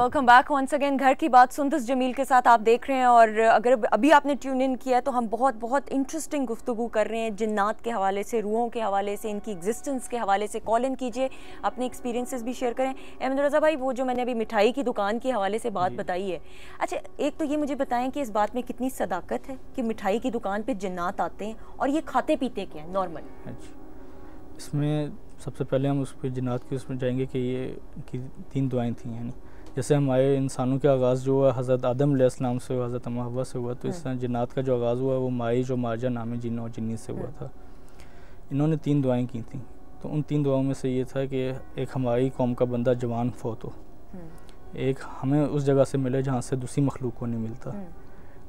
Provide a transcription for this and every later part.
Welcome back once again. घर की बात सुंदस जमील के साथ आप देख रहे हैं, और अगर अभी आपने ट्यून इन किया है तो हम बहुत इंटरेस्टिंग गुफ्तगू कर रहे हैं जिन्नात के हवाले से, रूहों के हवाले से, इनकी एग्जिस्टेंस के हवाले से। कॉल इन कीजिए, अपने एक्सपीरियंसेस भी शेयर करें। अहमद रज़ा भाई, वो जो मैंने अभी मिठाई की दुकान के हवाले से बात बताई है, अच्छा एक तो ये मुझे बताएं कि इस बात में कितनी सदाकत है कि मिठाई की दुकान पर जिन्नात आते हैं और ये खाते पीते क्या है नॉर्मल? इसमें सबसे पहले हम उस पर जिन्नात के उसमें जाएंगे कि ये कि 3 दुआएं थी। यानी जैसे हमारे इंसानों का आगाज़ जो हुआ हज़रत आदम अलैहिस्सलाम से, हज़रत अम्मा हव्वा से हुआ, तो इस तरह जिन्नात का जो आगाज़ हुआ वो माई जो मार्जा नामी जिन्न और जिन्नी से हुआ था। इन्होंने 3 दुआएं की थी। तो उन 3 दुआओं में से ये था कि एक हमारी कौम का बंदा जवान फौत हो, एक हमें उस जगह से मिले जहाँ से दूसरी मखलूक को नहीं मिलता,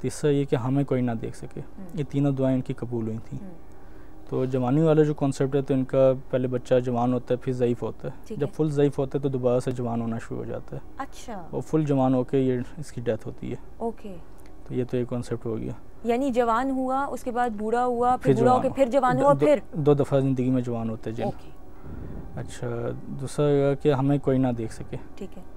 तीसरा ये कि हमें कोई ना देख सके। ये तीनों दुआएं इनकी कबूल हुई थी। तो जवानी वाला जो कॉन्सेप्ट है, तो इनका पहले बच्चा जवान होता है, फिर ज़ईफ़ होता है। जब फुल ज़ईफ़ होता है तो दोबारा से जवान होना शुरू हो जाता है। अच्छा। और फुल जवान होकर ये इसकी डेथ होती है। ओके। तो ये तो एक कॉन्सेप्ट हो गया, यानी जवान हुआ, उसके बाद बूढ़ा हुआ, फिर बूढ़ा होकर फिर जवान हुआ, फिर 2 दफ़ा ज़िंदगी में जवान होते हैं। अच्छा, दूसरा कि हमें कोई ना देख सके। ठीक है।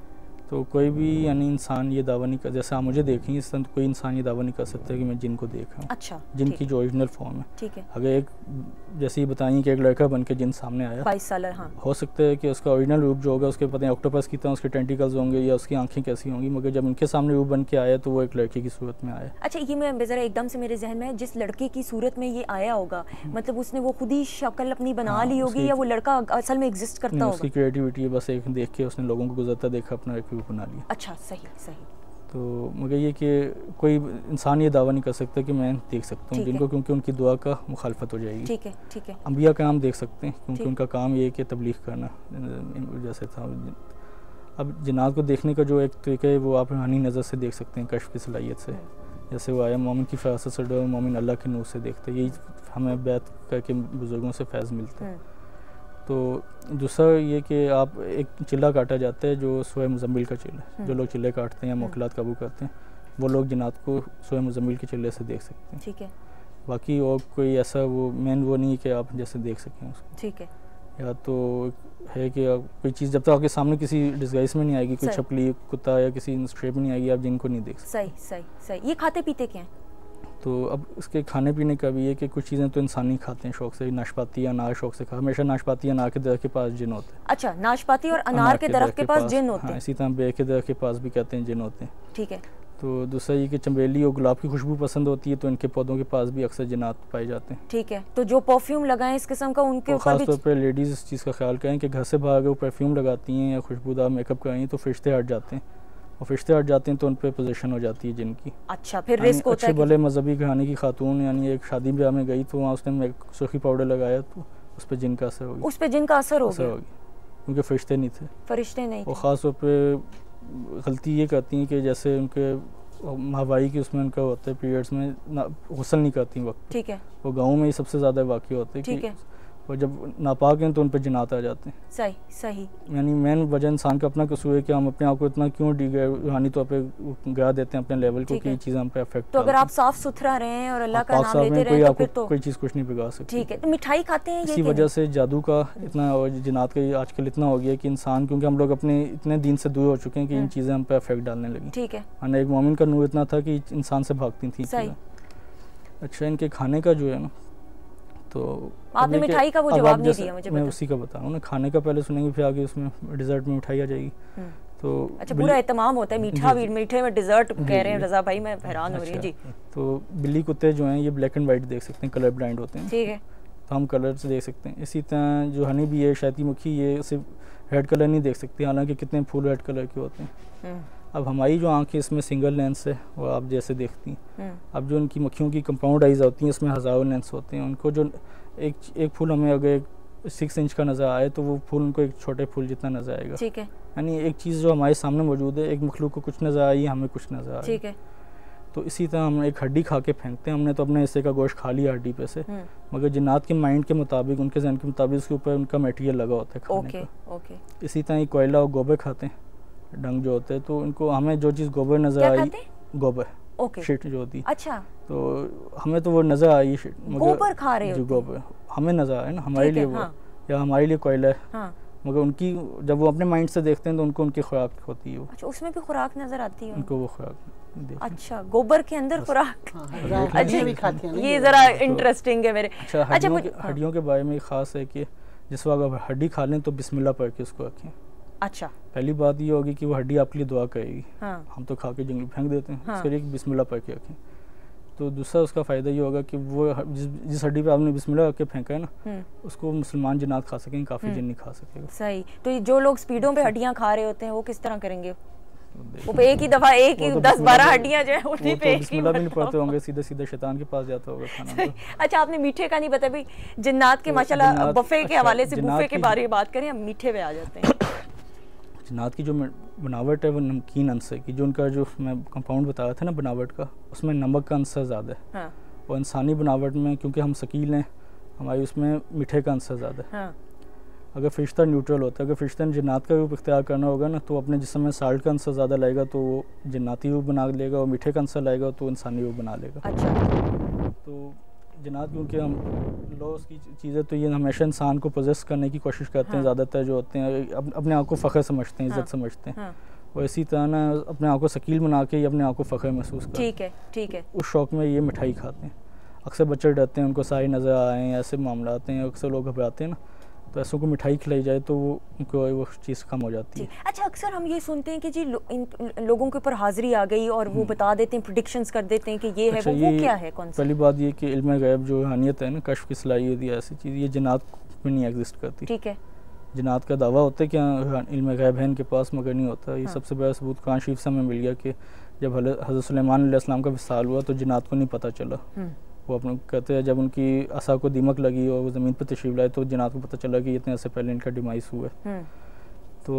तो कोई भी यानी इंसान ये दावा नहीं कर, जैसे आप मुझे देखें इस तरह कोई इंसान ये दावा नहीं कर सकता कि मैं जिन को देख रहा हूँ। अच्छा। जिन की जो ओरिजिनल फॉर्म है। ठीक है। अगर एक जैसे ये बताइए कि एक लड़का बन के जिन सामने आया 22 साल, हाँ, हो सकता है कि उसका ओरिजिनल रूप जो होगा उसके पता नहीं ऑक्टोपस की तरह उसके टेंटिकल्स होंगे या उसकी आंखें कैसी होंगी, मगर जब उनके सामने रूप बन के आया तो वो एक लड़के की सूरत में आया। अच्छा, ये मैं ज़रा एकदम से मेरे जहन में, जिस लड़के की सूरत में ये आया होगा, मतलब उसने वो खुद ही शक्ल अपनी बना ली होगी या वो लड़का असल में एग्जिस्ट करता होगा? उसकी क्रिएटिविटी है, बस एक देख के उसने लोगों को गुजरता देखा, अपना एक रूप बना लिया। अच्छा, सही। तो मगर ये कि कोई इंसान ये दावा नहीं कर सकता कि मैं देख सकता हूँ जिनको, क्योंकि उनकी दुआ का मुखालफत हो जाएगी। ठीक है। अंबिया का नाम देख सकते हैं क्योंकि उनका काम ये है कि तबलीग करना जैसे था। अब जिन्नात को देखने का जो एक तरीका है वो आप रूहानी नज़र से देख सकते हैं, कश्फ की सलाहियत से। जैसे वो आया मोमिन की फरासत से डर, मोमिन अल्लाह के नूर से देखते, यही हमें बैत करके बुज़ुर्गों से फैज़ मिलता है। तो दूसरा ये कि आप एक चिल्ला काटा जाता है जो सूरह मुज़म्मिल का चिल्ला है। जो लोग चिल्ले काटते हैं या मोकलात काबू करते हैं वो लोग जिन्नात को सूरह मुज़म्मिल के चिल्ले से देख सकते हैं। ठीक है। बाकी और कोई ऐसा वो मेन वो नहीं है कि आप जैसे देख सकें उसको। ठीक है। या तो है कि कोई चीज़ जब तक आपके सामने किसी डिस्गाइज में नहीं आएगी, कोई छपली कुत्ता या किसी शेप में नहीं आएगी, आप जिनको नहीं देख सकते। सही। ये खाते पीते क्या हैं? तो अब इसके खाने पीने का भी है कि कुछ चीज़ें तो इंसान ही खाते हैं शौक से। नाशपाती या अनार शौक से खा, हमेशा नाशपाती अनार के दरख्त के पास जिन होते हैं। अच्छा, नाशपाती और अनार के दरख्त के पास जिन होते हैं। इसी तरह बेर के दरख्त के पास भी कहते हैं जिन होते हैं। ठीक है। तो दूसरा ये कि चमेली और गुलाब की खुशबू पसंद होती है, तो इनके पौधों के पास भी अक्सर जिन्नात पाए जाते हैं। ठीक है। तो जो परफ्यूम लगाएं इस किस्म का, उनके ऊपर खास तौर पर लेडीज़ इस चीज़ का ख्याल करें कि घर से बाहर अगर परफ्यूम लगाती हैं या खुशबूदार मेकअप कराएं तो फरिश्ते हट जाते हैं, और फरिश्ते हट जाते हैं तो उन पर पोजीशन हो जाती है जिनकी। अच्छा, फिर रिस्क होता है। अच्छे भले मजहबी घराने की खातून यानी एक शादी ब्याह में गई तो वहाँ उसने सुर्खी पाउडर लगाया तो उस पर जिन का असर हो गया। उस पर जिन का असर हो गया क्योंकि फरिश्ते नहीं थे। फरिश्ते नहीं थे। और ख़ास तौर पर गलती ये करती हैं कि जैसे उनके माहवाई की उसमें उनका होता है पीरियड्स में गुस्ल नहीं करती वक्त। ठीक है। वो गाँव में ही सबसे ज़्यादा वाक़ई होते हैं। ठीक है। और जब नापाक हैं तो उन पर जिन्नात आ जाते हैं। सही। यानी मेन वजह इंसान का अपना कसूर है कि हम अपने आप को इतना क्यों रूहानी तौर पे गिरा देते हैं अपने लेवल को कि ये चीज़ हम पे अफेक्ट। तो अगर आप साफ सुथरा रहें और अल्लाह का नाम लेते रहें तो फिर तो कोई चीज़ कुछ नहीं बिगाड़ सकती। ठीक है। तो मिठाई खाते हैं इसी वजह से जादू का इतना और जिन्नात का आजकल इतना हो गया कि इंसान, क्योंकि हम लोग अपने इतने दीन से दूर हो चुके हैं कि इन चीज़ें हम पे अफेक्ट डालने लगी। ठीक है। और एक मोमिन का नूर इतना था कि इंसान से भागती थी। अच्छा, इनके खाने का जो है ना, तो आपने मिठाई का वो जवाब नहीं दिया मुझे। मैं उसी का बताऊँ ना, खाने का पहले सुनेंगे फिर आगे उसमें डिज़र्ट में मिठाई आ जाएगी। तो अच्छा, पूरा एहतमाम होता है मीठे में डिज़र्ट कह रहे हैं रज़ा भाई, मैं हैरान हो रही हूँ जी। तो बिल्ली कुत्ते जो हैं ये ब्लैक एंड वाइट देख सकते हैं, कलर ब्लाइंड होते हैं। ठीक है। तो हम कलर से देख सकते हैं। इसी तरह जो हनी भी है, शहती मुखी, ये सिर्फ रेड कलर नहीं देख सकती, हालांकि कितने फूल रेड कलर के होते हैं। अब हमारी जो आँखें इसमें सिंगल लेंस है वो आप जैसे देखती हैं। अब जो उनकी मक्खियों की कंपाउंड आइज़ होती हैं उसमें हज़ारों लेंस होते हैं। उनको जो एक फूल हमें अगर 6 इंच का नज़र आए तो वो फूल उनको एक छोटे फूल जितना नज़र आएगा। ठीक है। यानी एक चीज़ जो हमारे सामने मौजूद है, एक मखलूक को कुछ नज़र आई, हमें कुछ नज़र आया। ठीक है। तो इसी तरह हम एक हड्डी खा के फेंकते हैं, हमने तो अपने हिस्से का गोश्त खा लिया हड्डी पे से, मगर जिन्नात के माइंड के मुताबिक, उनके जहन के मुताबिक उसके ऊपर उनका मटेरियल लगा होता है खाने का। इसी तरह कोयला और गोबर खाते हैं, डंग जो होते हैं, तो उनको हमें जो चीज़ गोबर नज़र आई, गोबर शिट जो होती है। अच्छा। तो हमें तो वो नज़र आई शिट, गोबर खा रहे हो, गोबर हमें नज़र आए ना, हमारे लिए वो या हमारे लिए कोयला है, मगर उनकी जब वो अपने माइंड से देखते हैं तो उनको उनकी खुराक होती है वो। अच्छा, उसमें भी खुराक नजर आती है उनको वो खुराक। अच्छा, गोबर के अंदर खुराक। अच्छा, भी खाती हैं ये जरा इंटरेस्टिंग है मेरे। अच्छा, हड्डियों के बारे में खास है कि जिस वक्त आप हड्डी खा लें तो बिस्मिल्लाह पढ़ के उसको रखें। अच्छा, पहली बात ये होगी कि वो हड्डी आपके लिए दुआ करेगी। हम तो खा के जंगल फेंक देते हैं, उसके लिए बिस्मिल्लाह पढ़ के रखें। तो दूसरा उसका फ़ायदा ये होगा कि वो जिस हड्डी पे आपने बिस्मिल्लाह के फेंका है ना, उसको मुसलमान जिन्नात खा सकेंगे, काफ़ी जिन नहीं खा सकेगा। सही। तो जो लोग स्पीडों पे हड्डियाँ खा रहे होते हैं वो किस तरह करेंगे? वो एक ही दफ़ा एक ही 10-12 हड्डियाँ जो है उन्हीं पे बिस्मिल्लाह भी नहीं पढ़ते होंगे, सीधे सीधे शैतान के पास जाता होगा खाना। अच्छा, आपने मीठे का नहीं बताया भाई, जिन्नात के माशाल्लाह बफे के हवाले से बुफे के बारे में बात करें, हम मीठे पे आ जाते हैं। जिन्नात की जो बनावट है वो नमकीन अंश है कि जो उनका जो मैं कंपाउंड बताया था ना बनावट का, उसमें नमक का अंश ज़्यादा है। हाँ। और इंसानी बनावट में क्योंकि हम शकील हैं, हमारी उसमें मीठे का अंश ज़्यादा है। हाँ। अगर फरिश्ता न्यूट्रल होता है, अगर फरिश्ता ने जिन्नात का रूप इख्तियार करना होगा ना तो अपने जिस्म में साल्ट का अंश ज़्यादा लाएगा तो वो जिन्नाती रूप बना लेगा, और मीठे का अंश लाएगा तो इंसानी रूप बना लेगा। अच्छा। तो जिन्नात क्योंकि हम लॉस की चीज़ें तो ये हमेशा इंसान को पोजेस करने की कोशिश करते हैं। ज़्यादातर जो होते हैं अपने आप को फ़ख्र समझते हैं, इज़्ज़त समझते हैं। और इसी तरह ना अपने आप को शकील बना के अपने आप को फ़ख्र महसूस करते हैं। ठीक है, ठीक है। उस शौक़ में ये मिठाई खाते हैं। अक्सर बच्चे डरते हैं, उनको सारी नज़र आए, ऐसे मामला आते हैं, अक्सर लोग घबराते हैं ना, तो ऐसों को मिठाई खिलाई जाए तो उनको वो चीज़ कम हो जाती है। अच्छा, अक्सर हम ये सुनते हैं कि जी इन लोगों के ऊपर हाजिरी आ गई और वो बता देते हैं, प्रेडिक्शंस कर देते हैं कि ये है वो क्या है, कौन सा? पहली बात ये कि इल्म गैब जो रूहानियत है ना, कश्फ की सलाहियत या ऐसी चीज़, ये जिन्नात में नहीं एग्जिस्ट करती। ठीक है। जिन्नात का दावा होता है कि इल्म गैब है इनके पास, मगर नहीं होता। ये सबसे बड़ा सबूत कुरान शरीफ से हमें मिल गया कि जब हज़रत सुलेमान अलैहिस्सलाम का विसाल हुआ तो जिन्नात को नहीं पता चला। वो अपने कहते हैं जब उनकी असा को दीमक लगी और वो ज़मीन पर तशरीफ़ लाए तो जिन्नात को पता चला कि इतने ऐसे पहले इनका डिमाइस हुआ। तो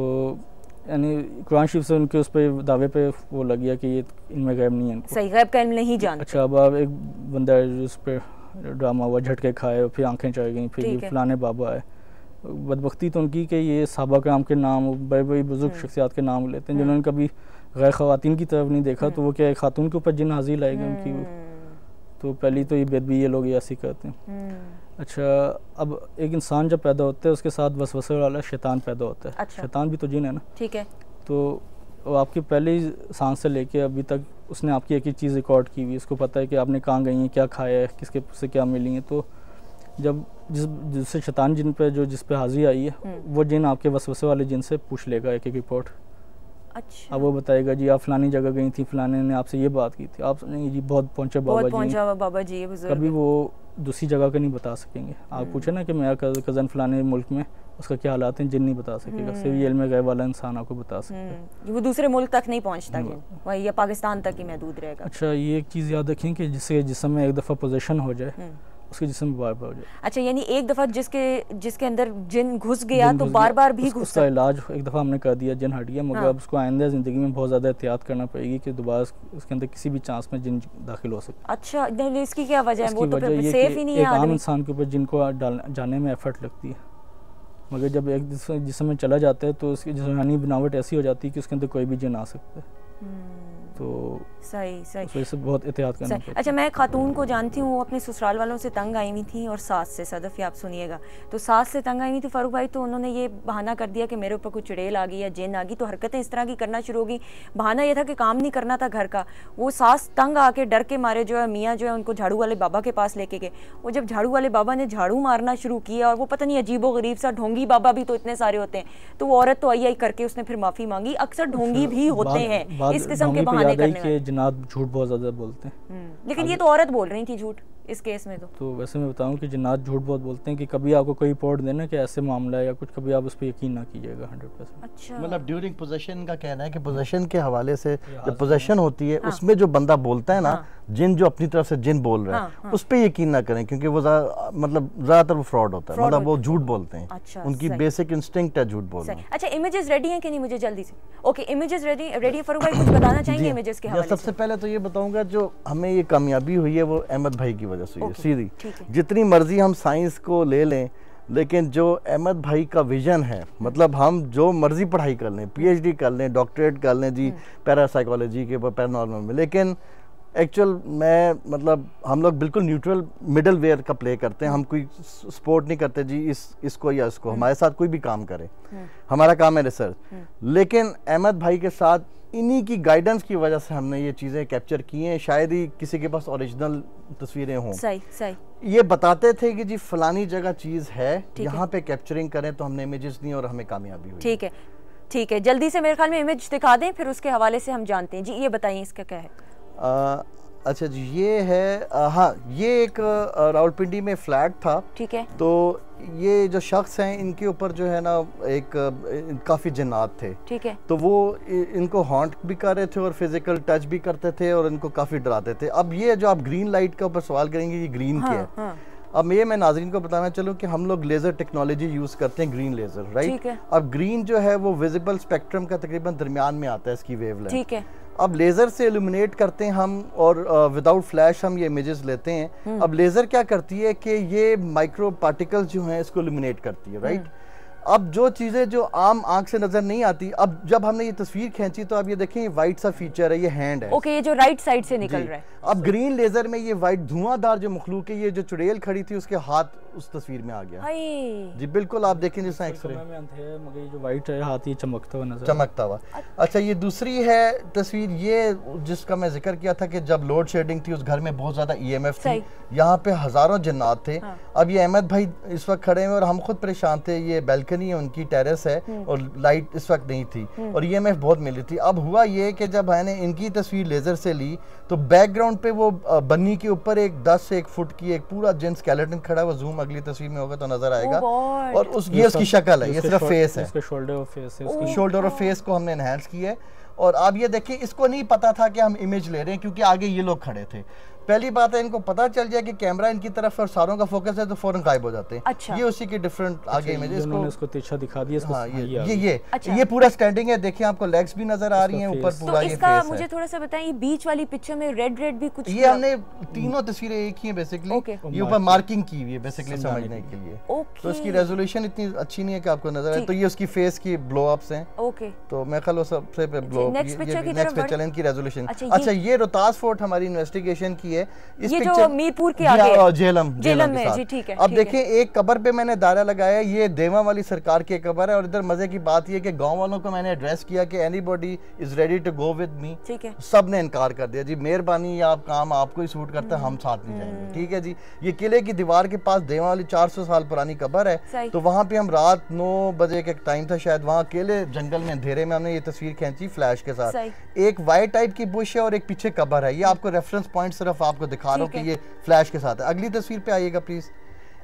यानी कुरान शरीफ से उनके उस पर दावे पे वो लग गया कि ये इल्म गैब नहीं है, सही गैब का इल्म नहीं जानते। अच्छा, अब आप एक बंदा है जिस पर ड्रामा हुआ, झटके खाए, फिर आंखें चढ़ गई, फिर फलाने बाबा है। बदबख्ती तो उनकी कि ये सहाबा कराम के नाम, बड़े बड़ी बुजुर्ग शख्सियात के नाम लेते हैं जिन्होंने कभी गैर ख़वातीन की तरफ नहीं देखा, तो वो क्या खातून के ऊपर जिन हाजिर लाएगी उनकी। तो पहली तो ये बेदबी ये लोग ऐसी करते हैं। अच्छा, अब एक इंसान जब पैदा होता है उसके साथ वसवसे वाला शैतान पैदा होता है। अच्छा। शैतान भी तो जिन है ना। ठीक है। तो आपकी पहली सांस से लेके अभी तक उसने आपकी एक एक चीज़ रिकॉर्ड की हुई, उसको पता है कि आपने कहाँ गई हैं, क्या खाया है, किसके से क्या मिली है। तो जब जिससे शैतान जिन पे जिस पे हाजिरी आई है वो जिन आपके वसवसे वाले जिन से पूछ लेगा एक एक रिपोर्ट। अच्छा। अब वो बताएगा जी आप फलानी जगह गई थी, फलाने ने आपसे ये बात की थी, आप नहीं जी बहुत पहुंचे बाबा जी, कभी वो दूसरी जगह का नहीं बता सकेंगे। आप पूछे ना कि मेरा कज़न फलाने मुल्क में उसका क्या हालात हैं, जिन नहीं बता सकेगा, सिर्फ ये इल्म गैब वाला इंसान आपको बता सकता है। वो दूसरे मुल्क तक नहीं पहुंचता, वही या पाकिस्तान तक ही महदूद रहेगा। अच्छा, ये एक चीज़ याद रखें कि जिससे जिस्म में एक दफ़ा पोजीशन हो जाए उसके जिस्म बार बार हो जाए। अच्छा, यानी एक दफ़ा जिसके अंदर जिन घुस गया तो बार बार भी घुस। उसका इलाज एक दफ़ा हमने कर दिया, जिन हट गया, मगर अब उसको आइंदा ज़िंदगी में बहुत ज़्यादा एहतियात करना पड़ेगी कि दोबारा उसके अंदर किसी भी चांस में जिन दाखिल हो सकता। अच्छा, इसकी क्या वजह है? वो तो फिर सेफ ही नहीं है। एक आम इंसान के ऊपर जिनको जाने में एफर्ट लगती है, मगर जब एक जिस्म में चला जाता है तो उसकी जिस्मानी बनावट ऐसी हो जाती है कि उसके अंदर कोई भी जिन आ सकता है। तो सही से बहुत एहतियात करना पड़ता है। अच्छा, मैं खातून को जानती हूँ, वो अपने ससुराल वालों से तंग आई हुई थी और सास से, सदफ़ आप सुनिएगा, तो सास से तंग आई हुई थी फारूक भाई, तो उन्होंने ये बहाना कर दिया कि मेरे ऊपर कुछ चुड़ैल आ गई या जिन आ गई, तो हरकतें इस तरह की करना शुरू हो गई। बहाना ये था कि काम नहीं करना था घर का। वो सास तंग आके डर के मारे जो है मियाँ जो है उनको झाड़ू वाले बाबा के पास लेके गए। वो जब झाड़ू वाले बाबा ने झाड़ू मारना शुरू किया, और वो पता नहीं अजीबो गरीब सा ढोंगी बाबा भी तो इतने सारे होते हैं, तो वो औरत तो आई करके उसने फिर माफ़ी मांगी। अक्सर ढोंगी भी होते हैं इस किस्म के बहाने करने। झूठ बहुत ज़्यादा बोलते हैं, लेकिन ये तो औरत बोल रही थी झूठ इस केस में। तो वैसे मैं बताऊं कि जिन्नात झूठ बहुत बोलते हैं कि कभी आपको कोई रिपोर्ट देना कि ऐसे मामला है या कुछ, कभी आप उस पर यकीन ना कीजिएगा 100%। अच्छा, मतलब ड्यूरिंग पोजेशन का कहना है कि पोजेशन के हवाले से जब पोजेशन होती है उसमें जो बंदा बोलता है ना, जिन जो अपनी तरफ से जिन बोल रहा है उस पर यकीन ना करें, क्योंकि वो मतलब ज़्यादातर वो फ्रॉड होता है, मतलब वो झूठ बोलते हैं। अच्छा, उनकी बेसिक इंस्टिंक्ट है झूठ बोलना। अच्छा, इमेजेस रेडी हैं कि नहीं? मुझे जल्दी से। ओके, इमेजेस रेडी है। फारूक भाई कुछ बताना चाहेंगे इमेजेस के हवाले से? सबसे पहले तो ये बताऊंगा, जो हमें ये कामयाबी हुई है वो अहमद भाई की वजह से हुई है। सीधी जितनी मर्जी हम साइंस को ले लें, लेकिन जो अहमद भाई का विजन है, मतलब हम जो मर्जी पढ़ाई कर लें, पीएचडी कर लें, डॉक्टरेट कर लें जी पैरासाइकोलॉजी के ऊपर, पैरानॉर्मल में, लेकिन एक्चुअल मैं मतलब हम लोग बिल्कुल न्यूट्रल मिडल वेयर का प्ले करते हैं, हम कोई सपोर्ट नहीं करते जी इसको या इसको, हमारे साथ कोई भी काम करे, हमारा काम है रिसर्च। लेकिन अहमद भाई के साथ इन्हीं की गाइडेंस की वजह से हमने ये चीज़ें कैप्चर की हैं, शायद ही किसी के पास ओरिजिनल तस्वीरें हों। सही सही। ये बताते थे कि जी फलानी जगह चीज़ है, यहाँ पे कैप्चरिंग करें, तो हमने इमेजेस दी और हमें कामयाबी हुई। ठीक है ठीक है, जल्दी से मेरे ख्याल में इमेज दिखा दें, फिर उसके हवाले से हम जानते हैं। जी ये बताइए इसका क्या है? अच्छा जी ये है हाँ, ये एक रावलपिंडी में फ्लैट था। ठीक है। तो ये जो शख्स हैं इनके ऊपर जो है ना एक काफ़ी जिन्नात थे। ठीक है। तो वो इनको हॉन्ट भी कर रहे थे और फिजिकल टच भी करते थे और इनको काफ़ी डराते थे। अब ये जो आप ग्रीन लाइट के ऊपर सवाल करेंगे, ये ग्रीन क्या है? हाँ। अब ये मैं नाज़रीन को बताना चलूँ कि हम लोग लेज़र टेक्नोलॉजी यूज़ करते हैं, ग्रीन लेज़र, राइट? अब ग्रीन जो है वो विजिबल स्पेक्ट्रम का तकरीबन दरमियान में आता है इसकी वेवलेंथ। ठीक है। अब लेज़र से इल्यूमिनेट करते हैं हम और विदाउट फ्लैश हम ये इमेजेस लेते हैं। अब लेज़र क्या करती है कि ये माइक्रो पार्टिकल्स जो हैं इसको इल्यूमिनेट करती है, राइट? अब जो चीज़ें जो आम आंख से नजर नहीं आती, अब जब हमने ये तस्वीर खींची तो आप ये देखें ये वाइट सा फीचर है, ये हैंड है। ओके, ये जो राइट साइड से निकल रहा है। अब ग्रीन लेजर में ये वाइट धुआंधार जो मखलूक है, ये जो चुड़ैल खड़ी थी उसके हाथ उस तस्वीर में आ गया। जी बिल्कुल, आप देखें जैसा एक्सरे मगर ये जो वाइट है हाथ ये चमकता हुआ नजर, चमकता हुआ। अच्छा ये दूसरी है तस्वीर, ये जिसका मैं जिक्र किया था कि जब लोड शेडिंग थी उस घर में बहुत ज्यादा EMF थी, यहाँ पे हजारों जन्नात थे। अब ये अहमद भाई इस वक्त खड़े हैं और हम खुद परेशान थे। ये बैल्कनी है उनकी, टेरेस है और लाइट इस वक्त नहीं थी और EMF बहुत मिली थी। अब हुआ ये कि जब मैंने इनकी तस्वीर लेजर से ली तो बैकग्राउंड पे वो बन्नी के ऊपर एक 10 से 1 फुट की एक पूरा जिन स्केलेटन खड़ा है। वो जूम अगली तस्वीर में होगा तो नजर आएगा। और ये उसकी शक्ल है, ये सिर्फ फेस है, शोल्डर और फेस है, उसकी शोल्डर और फेस को हमने एनहांस किया है। और आप ये देखिए, इसको नहीं पता था कि हम इमेज ले रहे हैं क्योंकि आगे ये लोग खड़े थे। पहली बात है इनको पता चल जाए कि कैमरा इनकी तरफ और सारों का फोकस है तो फौरन गायब हो जाते हैं। अच्छा। ये उसी के डिफरेंट आगे इमेजेस को इसको तिरछा दिखा दिया। हाँ, ये पूरा स्टैंडिंग है, देखिए आपको लेग्स भी नजर आ रही हैं ऊपर पूरा। ये इसका मुझे थोड़ा सा बताएं, ये बीच वाली पिक्चर में रेड रेड भी कुछ, ये हमने तीनों तस्वीरें एक ही हैं बेसिकली। ये ऊपर मार्किंग की हुई है बेसिकली समझने के लिए। तो इसकी रेजोल्यूशन इतनी अच्छी नहीं है कि आपको नजर आए। तो ये उसकी फेस की ब्लो अप्स हैं। ओके, तो मैं ख्याल सबसे पे ब्लो नेक्स्ट पिक्चर इनकी रेजोल्यूशन। अच्छा ये रोहतास फोर्ट हमारी इन्वेस्टिगेशन की है। इस मीरपुर के आगे जेलम में जी, ठीक है। अब देखिए एक कब्र पे मैंने दायरा लगाया, ये देवा वाली सरकार की कब्र है। और इधर मजे की बात ये कि गांव वालों को मैंने एड्रेस किया कि anybody is ready to go with me, ठीक है। सब ने इनकार कर दिया जी, मेहरबानी आप काम आपको ही सूट करता है, हम साथ नहीं जाएंगे, ठीक है जी। ये किले की दीवार के पास देवा वाली 400 साल पुरानी कब्र है। तो वहां पे हम रात 9 बजे का टाइम था शायद, वहाँ अकेले जंगल में अंधेरे में हमने ये तस्वीर खींची फ्लैश के साथ। एक वाइट टाइप की बुश है और एक पीछे कब्र है। ये आपको रेफरेंस पॉइंट सिर्फ आपको दिखा रहा हूँ कि ये फ्लैश के साथ है। अगली तस्वीर पे आइएगा प्लीज।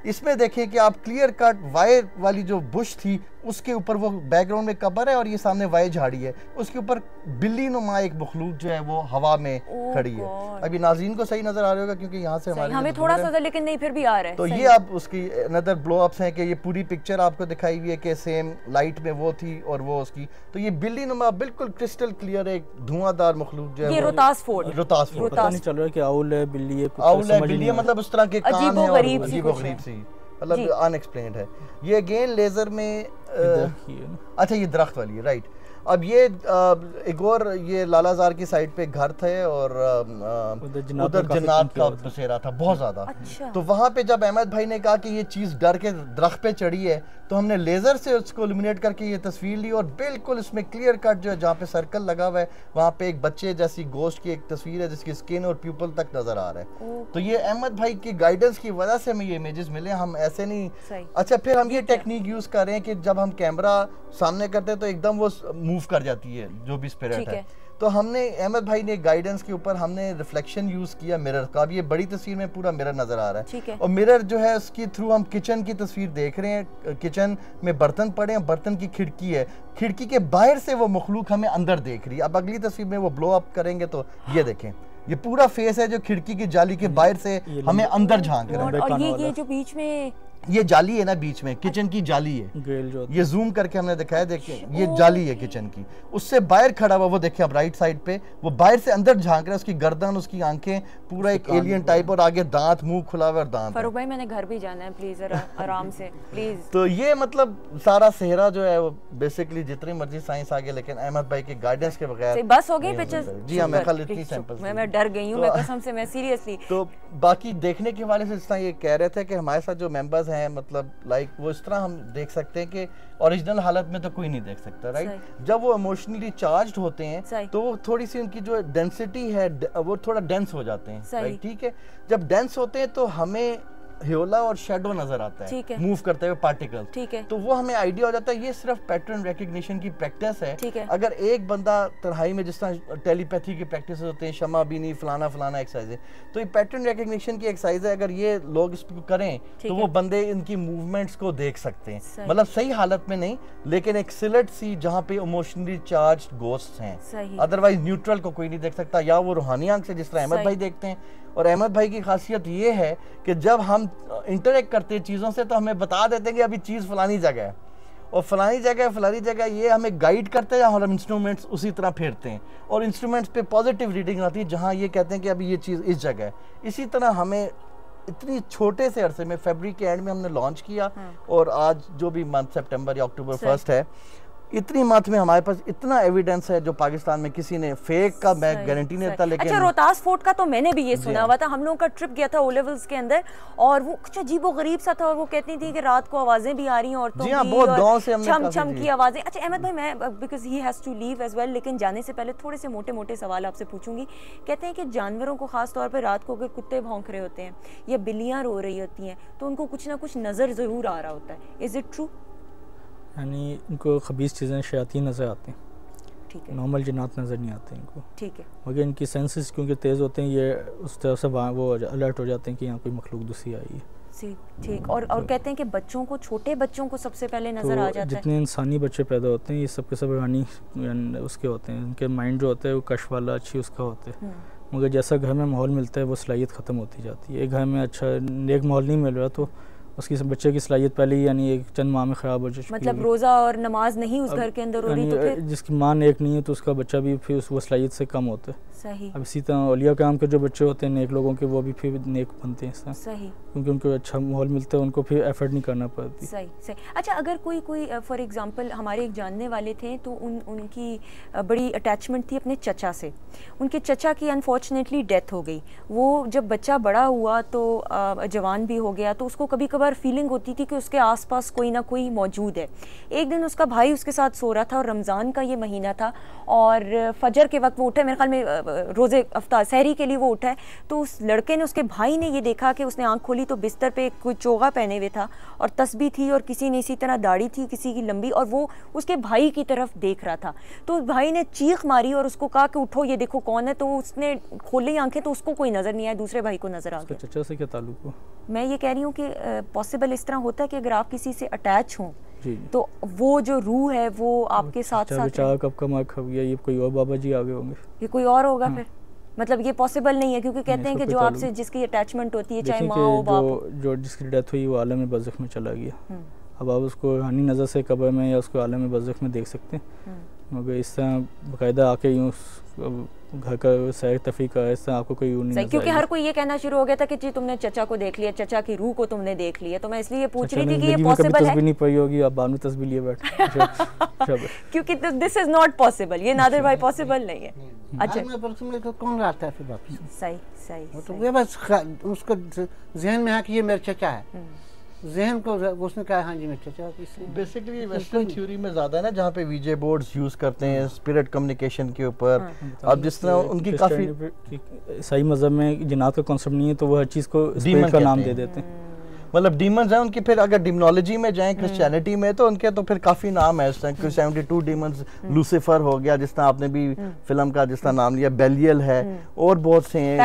इसमें देखें कि आप क्लियर कट वायर वाली जो बुश थी उसके ऊपर वो बैकग्राउंड में कब्र है और ये सामने वायर झाड़ी है, उसके ऊपर बिल्ली नुमा एक मखलूक जो है वो हवा में खड़ी है। अभी नाज़रीन को सही नजर आ रहा होगा क्योंकि यहाँ से हमें थोड़ा सा, लेकिन नहीं फिर भी आ रहा है। तो ये आप उसकी नदर ब्लो अप्स हैं कि ये पूरी पिक्चर आपको दिखाई हुई है कि सेम लाइट में वो थी और वो उसकी। तो ये बिल्ली नुमा बिल्कुल क्रिस्टल क्लियर एक धुआंधार मखलूक जो है रोहतास फोर्ट पता नहीं चल रहा है कि आउल है, बिल्ली है, आउल है, बिल्ली है, मतलब उस तरह के कान है और अजीबोगरीब सी, मतलब अनएक्सप्लेन्ड है। ये अगेन लेजर में अच्छा ये दरख्त वाली है, राइट। अब ये एक और ये लालाजार की साइड पे घर थे और उधर जन्नात का बसेरा था बहुत ज्यादा। अच्छा। तो वहां पे जब अहमद भाई ने कहा कि ये चीज डर के दरख्त पे चढ़ी है तो हमने लेजर से उसको इल्यूमिनेट करके ये तस्वीर ली और बिल्कुल इसमें क्लियर कट जो है जहाँ पे सर्कल लगा हुआ है वहाँ पे एक बच्चे जैसी गोश्त की एक तस्वीर है जिसकी स्किन और प्यूपल तक नजर आ रहा है। तो ये अहमद भाई की गाइडेंस की वजह से हमें ये इमेजेस मिले, हम ऐसे नहीं। अच्छा फिर हम ये टेक्निक यूज कर रहे हैं कि जब हम कैमरा सामने करते हैं तो एकदम वो मूव कर जाती है जो भी स्पिरिट है। तो हमने अहमद भाई ने गाइडेंस के ऊपर हमने रिफ्लेक्शन यूज किया मिरर का। अब ये बड़ी तस्वीर में पूरा मिरर नजर आ रहा है और मिरर जो है उसकी थ्रू हम किचन की तस्वीर देख रहे हैं। किचन में बर्तन पड़े हैं, बर्तन की खिड़की है, खिड़की के बाहर से वो मखलूक हमें अंदर देख रही है। अब अगली तस्वीर में वो ब्लो अप करेंगे तो ये देखें, ये पूरा फेस है जो खिड़की की जाली के बाहर से हमें अंदर झांक रहा है। और ये जो बीच में ये जाली है ना बीच में, किचन की जाली है, ये जूम करके हमने दिखाया, देखिए ये जाली है किचन की, उससे बाहर खड़ा हुआ वो देखिए आप राइट साइड पे, वो बाहर से अंदर झांक रहा है, उसकी गर्दन, उसकी आंखें, पूरा एक एलियन टाइप, और आगे दांत, मुंह खुला हुआ और दांत। फारूक भाई मैंने घर भी जाना है, प्लीज आराम से प्लीज। तो ये मतलब सारा सेहरा जो है वो बेसिकली जितनी मर्जी साइंस आगे, लेकिन अहमद भाई के गाइडेंस के बगैर बस हो गई पिक्चर्स। जी हाँ, मैं कल इतनी सैंपल्स, मैं डर गई हूँ, मैं कसम से, मैं सीरियसली। तो बाकी देखने के हवाले से जिस तरह ये कह रहे थे कि हमारे साथ जो मेंबर्स हैं, मतलब लाइक वो इस तरह हम देख सकते हैं कि ओरिजिनल हालत में तो कोई नहीं देख सकता, राइट। जब वो इमोशनली चार्ज्ड होते हैं तो वो थोड़ी सी उनकी जो डेंसिटी है वो थोड़ा डेंस हो जाते हैं, राइट, ठीक है। जब डेंस होते हैं तो हमें ह्योला और शेडो नजर आता है मूव करते हुए पार्टिकल, ठीक है, तो वो हमें आइडिया हो जाता है ये सिर्फ पैटर्न रिकग्निशन की प्रैक्टिस है। अगर एक बंदा तन्हाई में, जिस तरह टेलीपैथी की प्रैक्टिस होते हैं, शमा बीनी फलाना फलाना एक्सरसाइज है, तो ये पैटर्न रिकग्निशन की एक्सरसाइज है, अगर ये लोग इसको करें तो वो बंदे इनकी मूवमेंट्स को देख सकते हैं, मतलब सही हालत में नहीं, लेकिन एक सिलेक्ट सी जहाँ पे इमोशनली चार्ज्ड गोस्ट्स हैं, अदरवाइज न्यूट्रल को कोई नहीं देख सकता, या वो रूहानी आंख से जिस तरह अहमद भाई देखते हैं। और अहमद भाई की खासियत ये है कि जब हम इंटरेक्ट करते हैं चीज़ों से तो हमें बता देते हैं कि अभी चीज़ फलानी जगह है और फलानी जगह, ये हमें गाइड करते हैं और हम इंस्ट्रूमेंट्स उसी तरह फेरते हैं और इंस्ट्रूमेंट्स पे पॉजिटिव रीडिंग आती है जहाँ ये कहते हैं कि अभी ये चीज़ इस जगह है। इसी तरह हमें इतनी छोटे से अरसे में, फरवरी के एंड में हमने लॉन्च किया और आज जो भी मंथ सितंबर या अक्टूबर 1 है, इतनी मात्रा में हमारे पास इतना एविडेंस है जो पाकिस्तान में किसी ने फेक का मैं गारंटी नहीं देता। लेकिन अच्छा, रोहतास फोर्ट का तो मैंने भी ये सुना हुआ था, हम लोगों का ट्रिप गया था ओ लेवल्स के अंदर और वो कुछ अजीब व गरीब सा था और वो कहती थी कि रात को आवाजें भी आ रही हैं औरतों की, छम छम की आवाजें। अच्छा अहमद भाई, मैं because he has to leave as well, लेकिन जाने से पहले थोड़े से मोटे मोटे सवाल आपसे पूछूंगी। कहते हैं कि जानवरों को खास तौर पर रात को अगर कुत्ते भौंक रहे होते हैं या बिल्लियां रो रही होती हैं तो उनको कुछ ना कुछ नजर जरूर आ रहा होता है, इज इट ट्रू? यानी इनको खबीस चीज़ें, शयातीन नज़र आते हैं, ठीक है, नॉर्मल जिन्नात नज़र नहीं आते इनको, ठीक है, मगर इनकी सेंसेस क्योंकि तेज़ होते हैं, ये उस तरह से वो अलर्ट हो जाते हैं कि यहाँ कोई मखलूक दूसरी आई है, ठीक। और कहते हैं कि बच्चों को, छोटे बच्चों को सबसे पहले नज़र आ जाता है। जितने इंसानी बच्चे पैदा होते हैं ये सब के सब रूहानी उसके होते हैं, उनके माइंड जो होता है वो कश वाला अच्छी उसका होता है, मगर जैसा घर में माहौल मिलता है वो सलाहियत ख़त्म होती जाती है। एक घर में अच्छा नेक माहौल नहीं मिल रहा तो उसकी बच्चे की सलाहियत पहले ही यानी एक चंद माह में ख़राब हो जाती है। मतलब रोज़ा और नमाज नहीं उस घर के अंदर हो रही तो फिर जिसकी माँ नेक नहीं है तो उसका बच्चा भी फिर उस सलाहियत से कम होता है। सही। अब इसी तरह औलिया काम के जो बच्चे होते हैं नेक लोगों के, वो भी फिर नेक बनते हैं इससे। सही। क्योंकि उनको अच्छा माहौल मिलता है, उनको फिर एफर्ट नहीं करना पड़ती। सही सही। अच्छा, अगर कोई फॉर एग्जांपल हमारे एक जानने वाले थे तो उनकी बड़ी अटैचमेंट थी अपने चचा से। उनके चचा की अनफॉर्चुनेटली डेथ हो गई। वो जब बच्चा बड़ा हुआ तो जवान भी हो गया तो उसको कभी कभार फीलिंग होती थी कि उसके आसपास कोई ना कोई मौजूद है। एक दिन उसका भाई उसके साथ सो रहा था और रमज़ान का ये महीना था और फजर के वक्त वो उठा, मेरे ख्याल में रोज़े अफ्तार सहरी के लिए वो उठा है, तो उस लड़के ने, उसके भाई ने ये देखा कि उसने आंख खोली तो बिस्तर पे कोई चोगा पहने हुए था और तस्बीह थी और किसी ने इसी तरह दाढ़ी थी किसी की लंबी और वो उसके भाई की तरफ देख रहा था। तो उस भाई ने चीख मारी और उसको कहा कि उठो ये देखो कौन है। तो उसने खोली आंखें तो उसको कोई नज़र नहीं आया, दूसरे भाई को नज़र आ गया। चचा से क्या ताल्लुक हुआ? मैं ये कह रही हूँ कि पॉसिबल इस तरह होता है कि अगर आप किसी से अटैच हों तो वो जो रूह है वो आपके साथ साथ बेचारा कब का मार खा गया, ये कोई और बाबा जी आगे होंगे, ये कोई और होगा फिर। मतलब ये पॉसिबल नहीं है क्योंकि कहते हैं कि जो आपसे जिसकी अटैचमेंट होती है, चाहे माँ हो बाप, जो जिसकी डेथ हुई वो आलम बरज़ख में चला गया। अब आप उसको रूहानी नज़र से कब्र में या उसको आलम बरज़ख में देख सकते हैं, मगर इस तरह बाकायदा आके यूँ घर का सैर तफरी का इस तरह आपको कोई नहीं। क्योंकि हर कोई ये कहना शुरू हो गया था कि जी तुमने चचा को देख लिया, चचा की रूह को तुमने देख लिया। तो मैं इसलिए पूछ रही थी कि ये पॉसिबल है? नहीं पड़ी होगी, आप बाद में तस्बीह लिए बैठ क्योंकि दिस इज नॉट पॉसिबल, ये नादिर भाई पॉसिबल नहीं है। अच्छा, कौन आता है फिर वापस? सही सही। तो ये बस उसको जहन में है कि ये मेरा चचा है, जहन को उसने कहा हाँ जी मैं चचा। बेसिकली वेस्टर्न थ्योरी में ज़्यादा है ना, जहाँ पे वीजे बोर्ड्स यूज़ करते हैं स्पिरिट कम्युनिकेशन के ऊपर। अब जिस तरह उनकी काफ़ी सही मज़हब में जिन्नात का कॉन्सेप्ट नहीं है तो वो हर चीज़ को स्पिरिट का नाम दे देते हैं। मतलब डीमंस हैं उनकी। फिर अगर डिमोलॉजी में जाएं क्रिश्चियनिटी में तो उनके तो फिर काफ़ी नाम है। 72 डीमंस, लूसीफर हो गया जिस तरह आपने भी फिल्म का जिस तरह नाम लिया, बेलियल है और बहुत से हैं,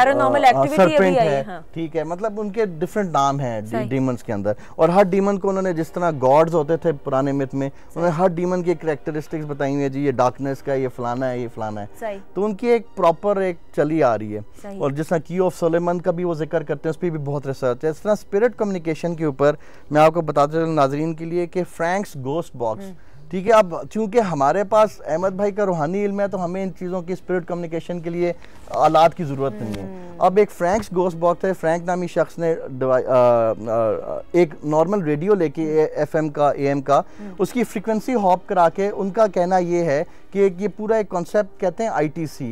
सरपेंट है, ठीक है। मतलब उनके डिफरेंट नाम हैं डीमंस के अंदर। और हर डीमन को उन्होंने जिस तरह गॉड्स होते थे पुराने मिथ में, उन्होंने हर डीमन की कैरेक्टरिस्टिक्स बताई हुई है, जी ये डार्कनेस का, ये फलाना है, ये फलाना है। तो उनकी एक प्रॉपर एक चली आ रही है। और जिस तरह की ऑफ सोलेमन का भी वो जिक्र करते हैं, उस पर भी बहुत रिसर्च है। इस तरह स्पिरिट कम्युनिकेशन कम्युनिकेशन के ऊपर मैं आपको बताता चलूं नाजरीन के लिए कि फ्रैंक्स गोस्ट बॉक्स, ठीक है। अब चूंकि हमारे पास अहमद भाई का रूहानी इल्म है तो हमें इन चीज़ों की स्पिरिट कम्युनिकेशन के लिए आलात की ज़रूरत नहीं है। अब एक फ्रैंक्स गोस्ट बॉक्स है, फ्रैंक नामी शख्स ने एक नॉर्मल रेडियो लेके FM का AM का उसकी फ्रीक्वेंसी हॉप करा के, उनका कहना ये है कि ये पूरा एक कॉन्सेप्ट कहते हैं ITC,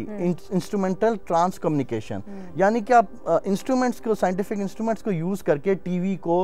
इंस्ट्रूमेंटल ट्रांस कम्युनिकेशन, यानी कि आप इंस्ट्रूमेंट्स को, साइंटिफिक इंस्ट्रूमेंट्स को यूज़ करके टीवी को,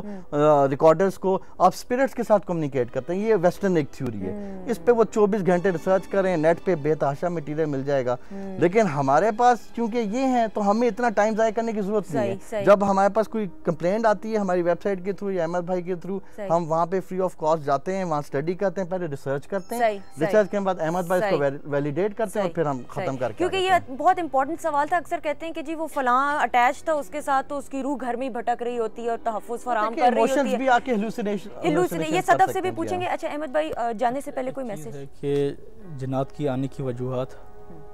रिकॉर्डर्स को आप स्पिरिट्स के साथ कम्युनिकेट करते हैं। ये वेस्टर्न एक थ्योरी है, इस पे वो 24 घंटे रिसर्च करें, नेट पे बेतहाशा मटीरियल मिल जाएगा। लेकिन हमारे पास क्योंकि ये हैं तो हमें इतना टाइम ज़ाया करने की जरूरत नहीं है। जब हमारे पास कोई कंप्लेंट आती है हमारी वेबसाइट के थ्रू या अहमद भाई के थ्रू, हम वहाँ पे फ्री ऑफ कॉस्ट जाते हैं, वहाँ स्टडी करते हैं, पहले रिसर्च करते हैं, रिसर्च के बाद अहमद भाई इसको वैलिडेट करते हैं और फिर हम खत्म करके। क्योंकि ये बहुत इंपॉर्टेंट सवाल था, अक्सर कहते हैं कि जी वो फलां अटैच था उसके साथ तो उसकी रूह घर में ही भटक रही होती है और तहफ्फुज़ फराहम कर रही होती है, भी आके हेलुसिनेशन ये सदफ से भी पूछेंगे। अच्छा अहमद भाई, जाने से पहले कोई मैसेज है कि जिन्नात की आने की वजूहात,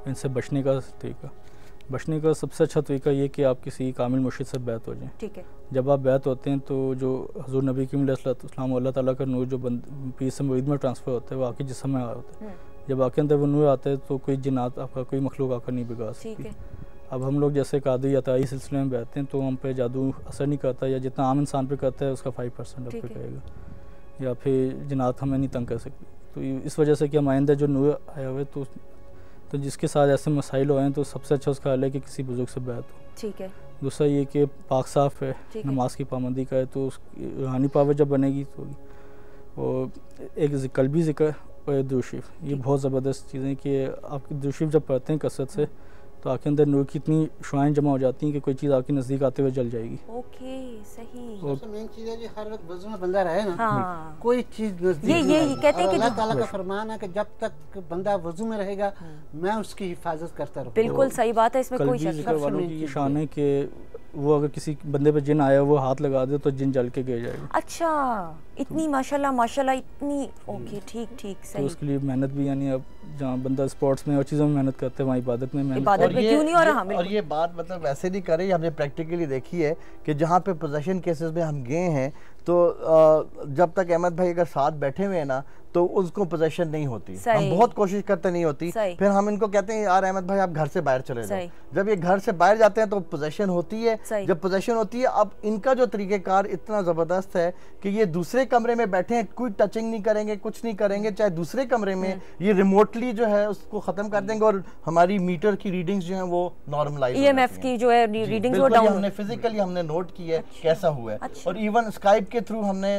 इनसे बचने का तरीका, बचने का सबसे अच्छा तरीका ये कि आप किसी कामिल मुर्शिद से बैत हो जाएं। ठीक है। जब आप बैत होते हैं तो जो हज़ूर नबी की अलैहिस्सलाम अल्लाह ताला का नूर जो पीर से मुरीद में ट्रांसफ़र होता है वो आके जिस्म में होता है। जब आके अंदर वो नूर आता है तो कोई जिन्नात आपका, कोई मखलूक आकर नहीं बिगाड़ सकती। अब हम लोग जैसे कादी अताई सिलसिले में बैठते हैं तो हम पे जादू असर नहीं करता, या जितना आम इंसान पे करता है उसका 5% आप पे करेगा, या फिर जिन्नात हमें नहीं तंग कर सकती। तो इस वजह से कि हम आइंदा जो नूर आया हुआ है तो जिसके साथ ऐसे मसाइल हुए हैं तो सबसे अच्छा उसका हाल है कि किसी बुजुर्ग से बैत हो। ठीक है। दूसरा ये कि पाक साफ है, नमाज की पाबंदी का है, तो उसकी रूहानी पावर जब बनेगी तो और एक कल्बी ज़िक्र और दुरूद, ये बहुत ज़बरदस्त चीज़ें कि आपकी दुरूद जब पढ़ते हैं कसरत से तो आपके अंदर नूर की इतनी शुआएं जमा हो जाती हैं कि कोई चीज़ आपके नज़दीक आते हुए जल जाएगी। ओके, सही। सबसे मेन चीज़ है जी हर वक्त वज़ू में बंदा रहे ना, हाँ। कोई चीज़ नज़दीक ये कहते हैं कि अल्लाह ताला का फरमान है कि जब तक बंदा वज़ू में रहेगा मैं उसकी हिफाजत करता रहूँगा। बिल्कुल सही बात है, इसमें कोई शक नहीं। शान है कि वो अगर किसी बंदे पे जिन आया वो हाथ लगा दे तो जिन जल के गिर जाएगा। अच्छा, इतनी माशाल्लाह इतनी, ओके ठीक सही। तो उसके लिए मेहनत भी, यानी अब जहाँ बंदा स्पोर्ट्स में और चीज़ों में मेहनत करते हैं वहाँ इबादत में मेहनत, क्यों नहीं हो रहा। और ये बात मतलब वैसे नहीं कर रही, हमने प्रैक्टिकली देखी है कि जहाँ पे पोजेशन केसेस में हम गए हैं तो जब तक अहमद भाई अगर साथ बैठे हुए हैं ना तो उसको पोजेशन नहीं होती, हम बहुत कोशिश करते नहीं होती, फिर हम इनको कहते हैं यार अहमद भाई आप घर से बाहर चले जाओ। जब ये घर से बाहर जाते हैं तो पोजेशन होती है, जब पोजेशन होती है अब इनका जो तरीक़ेकार इतना ज़बरदस्त है कि ये दूसरे कमरे में बैठे हैं, कोई टचिंग नहीं करेंगे, कुछ नहीं करेंगे, चाहे दूसरे कमरे में ये रिमोटली जो है उसको ख़त्म कर देंगे और हमारी मीटर की रीडिंग्स जो है वो नॉर्मलाइज, EMF की जो है रीडिंग्स वो डाउन, हमने फिजिकली हमने नोट की है कैसा हुआ है। और इवन स्काइप के थ्रू हमें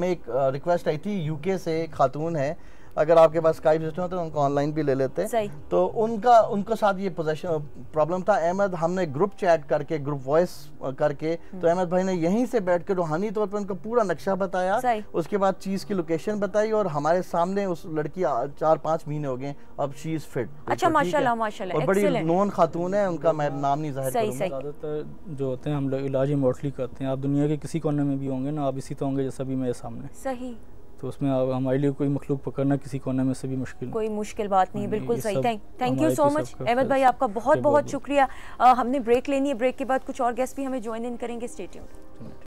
एक रिक्वेस्ट आई थी UK से, खातून है, अगर आपके पास स्काइप सिस्टम है तो उनको ऑनलाइन भी ले लेते हैं, तो उनको साथ ये पोजेशन प्रॉब्लम था। अहमद हमने ग्रुप चैट करके, ग्रुप वॉइस करके, तो अहमद भाई ने यहीं से बैठ के रूहानी तौर पर उनको पूरा नक्शा बताया, उसके बाद चीज़ की लोकेशन बताई और हमारे सामने उस लड़की 4-5 महीने हो गए, अब शी इज़ फिट। अच्छा माशाल्लाह, और बड़ी नोन खातून है, उनका मैं नाम नहीं जाहिर करूंगा। ज़्यादातर जो होते हैं हम लोग इलाज रिमोटली करते हैं, आप दुनिया के किसी कोने में भी होंगे ना, आप इसी तो होंगे जैसा भी मेरे सामने, सही, तो उसमें हमारे लिए कोई मखलूक पकड़ना किसी कोने में से भी कोई मुश्किल बात नहीं है। बिल्कुल सही। Thank you so much Ahmed भाई, आपका बहुत शुक्रिया। हमने ब्रेक लेनी है, ब्रेक के बाद कुछ और गेस्ट भी हमें ज्वाइन इन करेंगे। Stay tuned.